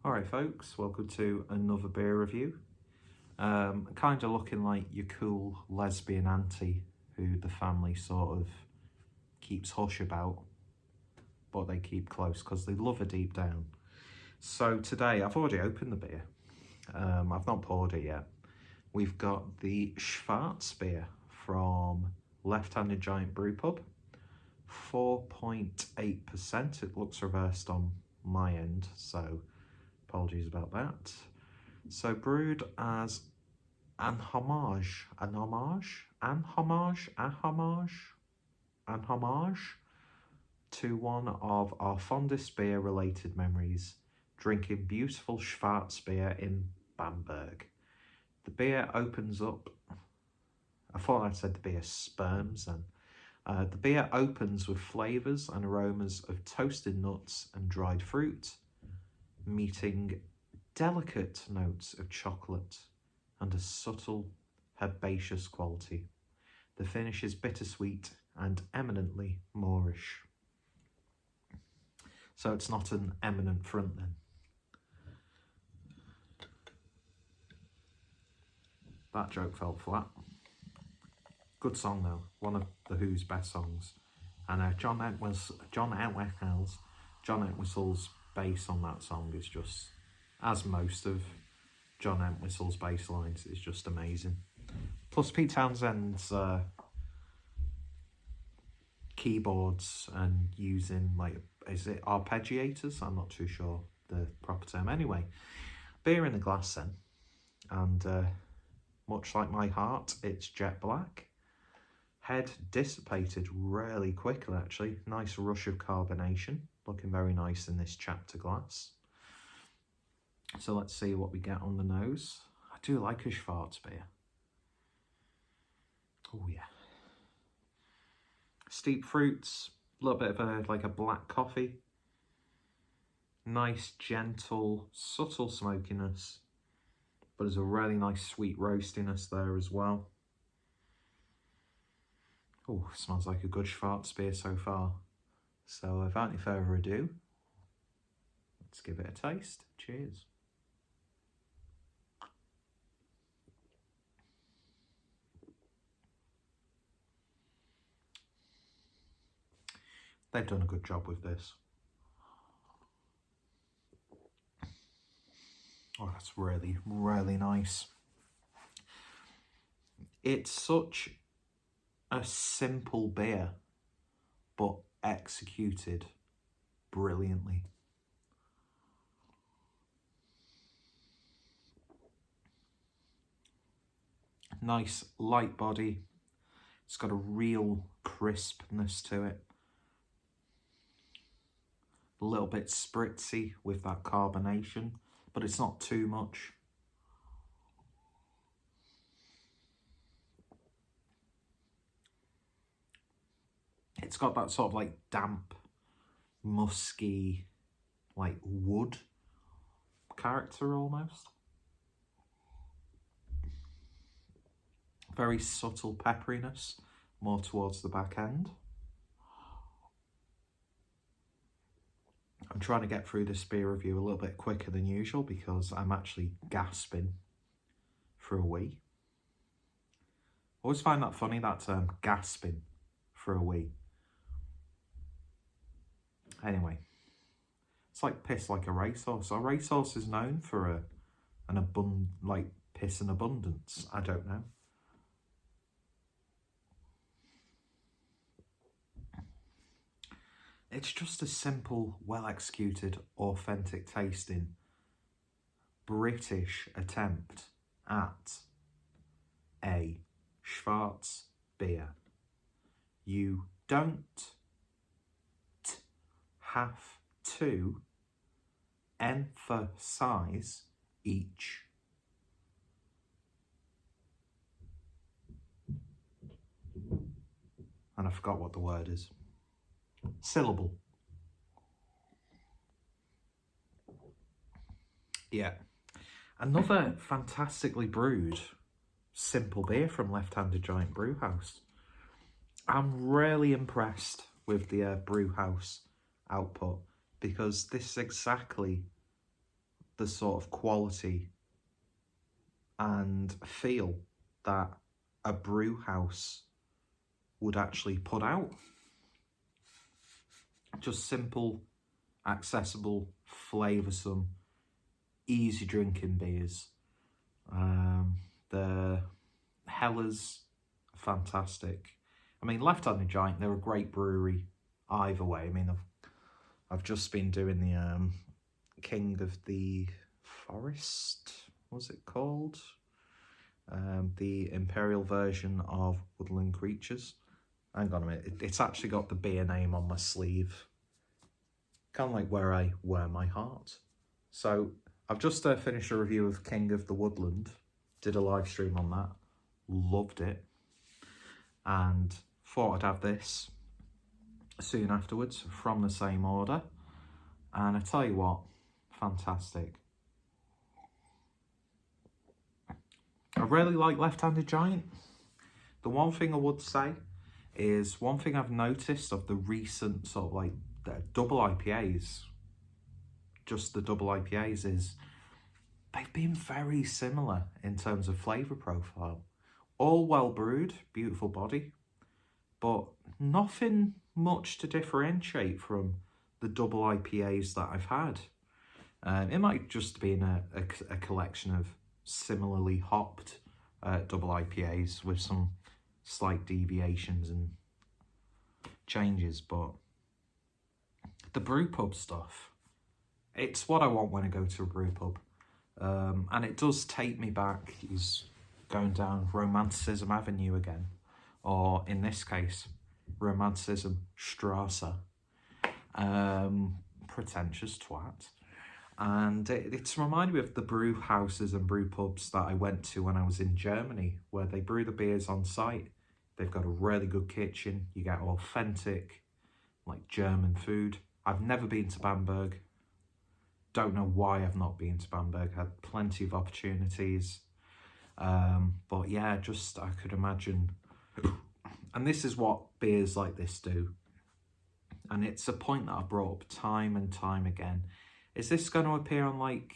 Alright folks, welcome to another beer review. Kind of looking like your cool lesbian auntie who the family sort of keeps hush about, but they keep close because they love her deep down. So today, I've already opened the beer. I've not poured it yet. We've got the Schwarzbier from Left-Handed Giant Brewpub. 4.8%. It looks reversed on my end, so apologies about that. So brewed as an homage to one of our fondest beer related memories, drinking beautiful Schwarzbier in Bamberg. The beer opens up, I thought I said the beer sperms then. The beer opens with flavours and aromas of toasted nuts and dried fruit, meeting delicate notes of chocolate and a subtle herbaceous quality. The finish is bittersweet and eminently moreish. So it's not an eminent front then. That joke fell flat. Good song though, one of the Who's best songs. And John Entwistle's bass on that song is just, as most of John Entwistle's bass lines, is just amazing. Plus Pete Townshend's keyboards and using, like, is it arpeggiators? I'm not too sure the proper term. Anyway, beer in a glass then. And much like my heart, it's jet black. Head dissipated really quickly actually. Nice rush of carbonation. Looking very nice in this chapter glass. So let's see what we get on the nose. I do like a Schwarzbier. Oh yeah. Steep fruits, a little bit of like a black coffee. Nice, gentle, subtle smokiness. But there's a really nice sweet roastiness there as well. Oh, smells like a good Schwarzbier so far. So without any further ado, let's give it a taste. Cheers. They've done a good job with this. Oh, that's really, really nice. It's such a simple beer, but executed brilliantly. Nice light body. It's got a real crispness to it. A little bit spritzy with that carbonation, but it's not too much. It's got that sort of like damp, musky, like wood character almost. Very subtle pepperiness, more towards the back end. I'm trying to get through this beer review a little bit quicker than usual because I'm actually gasping for a wee. I always find that funny, that term, gasping for a wee. Anyway, it's like piss like a racehorse. A racehorse is known for like piss in abundance. I don't know. It's just a simple, well-executed, authentic tasting British attempt at a Schwarzbier. You don't have to emphasize each and I forgot what the word is. Syllable. Yeah. Another fantastically brewed simple beer from Left-Handed Giant Brewhouse. I'm really impressed with the Brewhouse output because this is exactly the sort of quality and feel that a brew house would actually put out. Just simple, accessible, flavoursome, easy drinking beers. The Hellas, fantastic. I mean, Left Handed Giant, they're a great brewery either way. I mean, I've just been doing the King of the Forest, what's it called? The Imperial version of Woodland Creatures. Hang on a minute, it's actually got the beer name on my sleeve. Kind of like where I wear my heart. So I've just finished a review of King of the Woodland. Did a live stream on that. Loved it. And thought I'd have this soon afterwards from the same order. And I tell you what, fantastic. I really like Left Handed Giant. The one thing I would say is, one thing I've noticed of the recent sort of like the double IPAs, just the double IPAs, is they've been very similar in terms of flavour profile. All well brewed, beautiful body, but nothing much to differentiate from the double IPAs that I've had. It might just be a collection of similarly hopped double IPAs with some slight deviations and changes, but the brewpub stuff, it's what I want when I go to a brewpub. And it does take me back. He's going down Romanticism Avenue again, or in this case, Romanticism Strasse. Pretentious twat. And it's reminded me of the brew houses and brew pubs that I went to when I was in Germany, where they brew the beers on site. They've got a really good kitchen. You get authentic, like, German food. I've never been to Bamberg. Don't know why I've not been to Bamberg. Had plenty of opportunities. But yeah, just I could imagine. And this is what beers like this do. And it's a point that I've brought up time and time again. Is this going to appear on, like,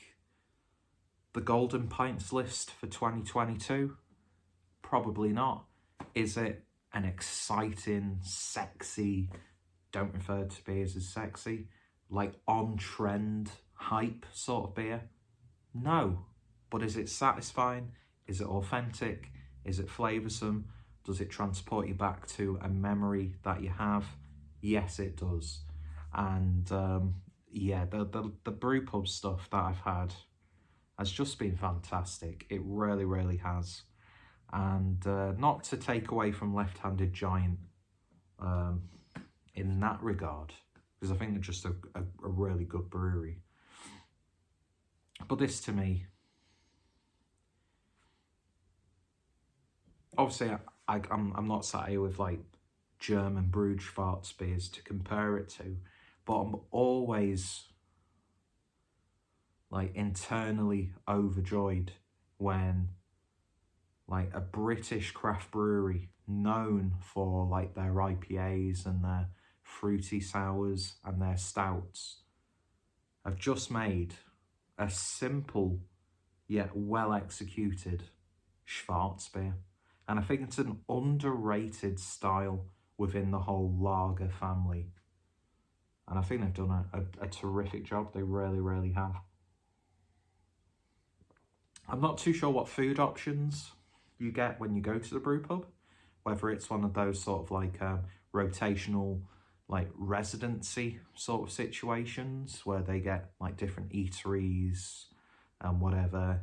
the Golden Pints list for 2022? Probably not. Is it an exciting, sexy, don't refer to beers as sexy, like on-trend, hype sort of beer? No. But is it satisfying? Is it authentic? Is it flavoursome? Does it transport you back to a memory that you have? Yes, it does. And yeah, the brewpub stuff that I've had has just been fantastic. It really, really has. And not to take away from Left Handed Giant in that regard, because I think they're just a really good brewery. But this, to me, obviously I'm not sat here with like German brewed Schwarzbiers to compare it to, but I'm always like internally overjoyed when like a British craft brewery known for like their IPAs and their fruity sours and their stouts have just made a simple yet well executed Schwarzbier. And I think it's an underrated style within the whole lager family. And I think they've done a terrific job. They really, really have. I'm not too sure what food options you get when you go to the brewpub, whether it's one of those sort of like rotational, like residency sort of situations where they get like different eateries and whatever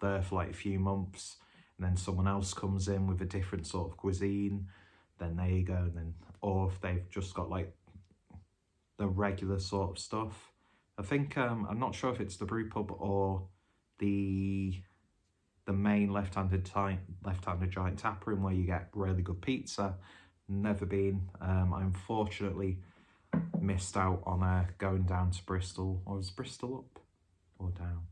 there for like a few months, and then someone else comes in with a different sort of cuisine, then there you go, and then, or if they've just got like the regular sort of stuff. I think I'm not sure if it's the brewpub or the main left-handed giant tap room where you get really good pizza. Never been. I unfortunately missed out on going down to Bristol. Or was Bristol up or down?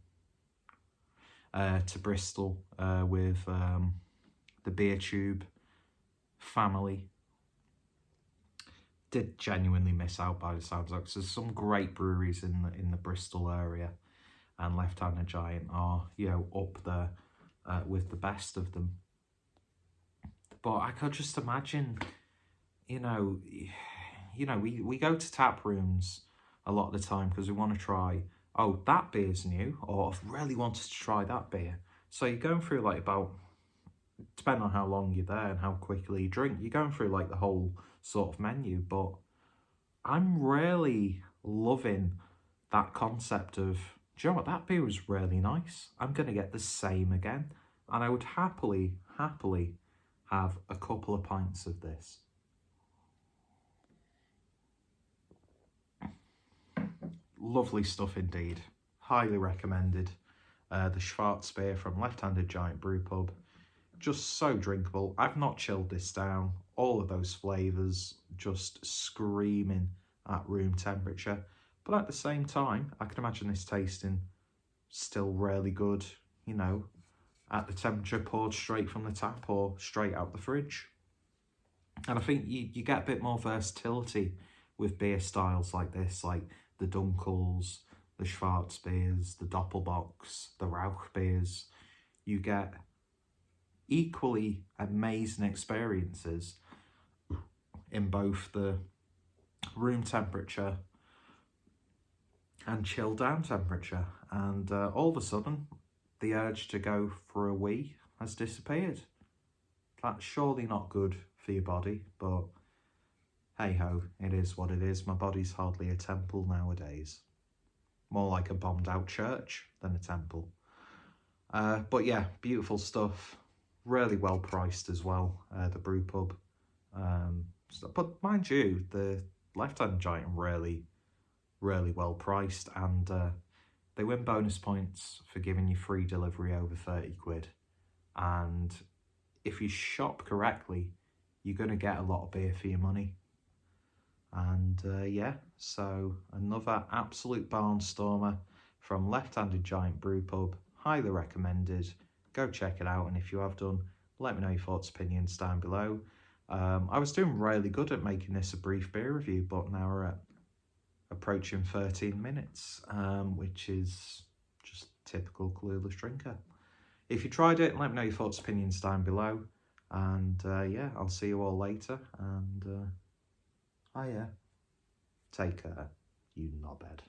To Bristol with the Beer Tube family. Did genuinely miss out by the sounds of it. There's some great breweries in the Bristol area. and Left-Handed Giant are, you know, up there with the best of them. But I could just imagine, you know, we go to tap rooms a lot of the time because we want to try, oh, that beer's new, or I've really wanted to try that beer. So you're going through like about, depending on how long you're there and how quickly you drink, you're going through like the whole sort of menu. But I'm really loving that concept of, do you know what, that beer was really nice. I'm going to get the same again. And I would happily have a couple of pints of this. Lovely stuff indeed. Highly recommended. The Schwarzbier from Left-Handed Giant Brewpub. Just so drinkable. I've not chilled this down. All of those flavours just screaming at room temperature. But at the same time, I can imagine this tasting still really good, you know, at the temperature poured straight from the tap or straight out the fridge. And I think you get a bit more versatility with beer styles like this, like the Dunkels, the Schwarzbiers, the Doppelbocks, the Rauch beers. You get equally amazing experiences in both the room temperature and chill down temperature. And all of a sudden, the urge to go for a wee has disappeared. That's surely not good for your body, but hey ho, it is what it is. My body's hardly a temple nowadays. More like a bombed out church than a temple. But yeah, beautiful stuff. Really well priced as well, the Brewpub. But mind you, the Left-Handed Giant really well priced, and they win bonus points for giving you free delivery over 30 quid. And if you shop correctly, you're going to get a lot of beer for your money. And yeah, so another absolute barnstormer from Left-Handed Giant Brewpub. Highly recommended. Go check it out, and if you have done, let me know your thoughts, opinions down below. I was doing really good at making this a brief beer review, but now we're at approaching 13 minutes, which is just typical clueless drinker. If you tried it, let me know your thoughts, opinions down below. And yeah, I'll see you all later. And yeah, take care, you knobhead.